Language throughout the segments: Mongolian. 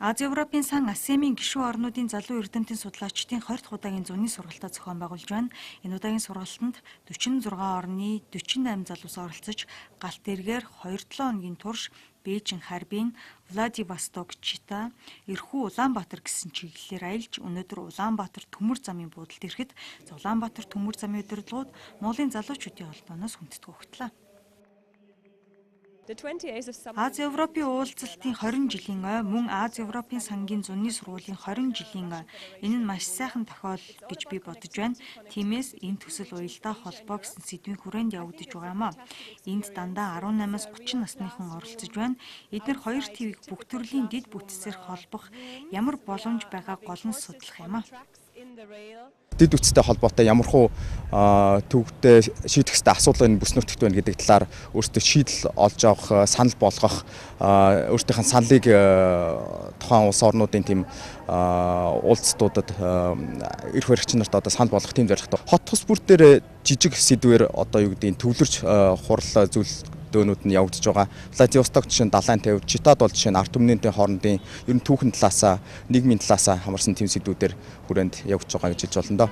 Ази Европын сан АСЕМ-ийн гишүүн орнуудын залуу эрдэмтэн судлаачдын 20 дахь удаагийн зуны сургалтаа зохион байгуулж байна. Энэ удаагийн сургалтанд 46 орны 48 залуус оролцож, галт эргээр 2-7 хоногийн турш Бээжин Харбин, Владивосток, Чита, Эрхүү Улаанбаатар гэсэн чиглэлээр аялж, өнөөдөр Улаанбаатар төмөр замын буудалд ирэхэд Улаанбаатар төмөр замын удирдлагууд Монголын залуучуудын холбооноос хүндэтгэх өгтлээ. Ази Европын уулзалтын 20 жилийн ой мөн Ази Европын сангийн зуны сургуулийн 20 жилийн ой. Энэ нь маш сайхан тохиол гэж би бодож байна. Тиймээс энэ төсөл уялдаа холбоо гэсэн сэдвийн хүрээнд явагдаж байгаа юм а. Энд дандаа 18-аас 30 насныхан оролцож байна. Эдгээр хоёр твийг бүх төрлийн дэд бүтцээр холбох ямар боломж байгааг гол нь судлах юм а. Дэд үтстэй холбоотой ямархуу төвөгтэй шийдэх ёстой асуудал энэ бүс нутагт байна гэдэг талаар өөртөө шийдэл олж авах, санал болгох, өөртөөхөө саналыг тухайн улс орнуудын тийм уулзтуудад эрх баригч нарт одоо санал болгох тийм зорилготой. Хот тус бүр дээр жижиг сэдвээр одоо юу гэдгийг төвлөрч хурал зүйл дөөнүүд нь явагдаж байгаа. Владивосток жишээ нь далайн тавь, Читад бол жишээ нь ард түмнийхээ хоорондын ер нь түүхэн талаасаа, нийгмийн талаасаа хамарсан тийм сэдвүүдээр хүрээнд явагдаж байгаа гэж хэлж болно доо.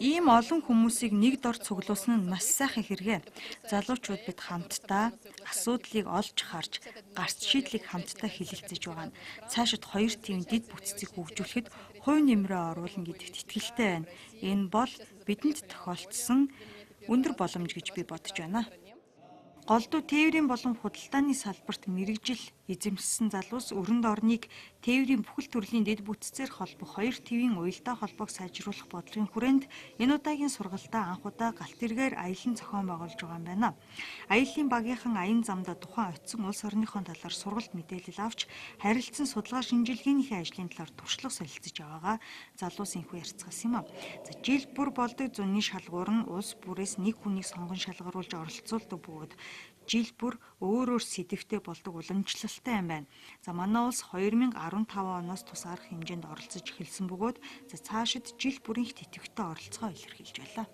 Ийм олон хүмүүсийг нэг дор цуглуулсан нь маш сайхан хэрэгэ. Залуучууд бид хамтдаа асуудлыг олж харж, гарц шийдлийг хамтдаа хэлэлцэж байгаа нь цаашид хоёр тийм дэд бүтцийг хөгжүүлэхэд хувь нэмрээ оруулна гэдэгт итгэлтэй байна. Энэ бол бидэнд тохиолдсон өндөр боломж гэж би бодож байна. Голдуу тээврийн болон худалдааны салбарт мэрэгжил эзэмшсэн залуус өрөнд орныг тээврийн бүхэл төрлийн дэд бүтцээр холбох хоёр твийн уялдаа холбоог сайжруулах бодлогын хүрээнд энэ удаагийн сургалтаа анх удаа галт эргээр аялан зохион байгуулж байгаа юм байна. Аяллаа багийнхан аян замдаа тухайн очисон улс орныхон талаар сургалт мэдээлэл авч харилцан судалгаа шинжилгээнийхээ ажлын талаар туршлага солилцож байгаагаа залуус инхүү ярьцгаасан юм а. Жил бүр болдог зуны шалгуур нь улс бүрээс нэг хүнийг сонгон шалгаруулж оролцуулдаг бөгөөд жил бүр өөр сэдвтэй болдог уламжлалтай юм байна. За манай улс 2015 оноос тус арга хэмжээнд оролцож эхэлсэн бөгөөд цаашид жил бүрийн идэвхтэй оролцоо илэрхийлж байлаа.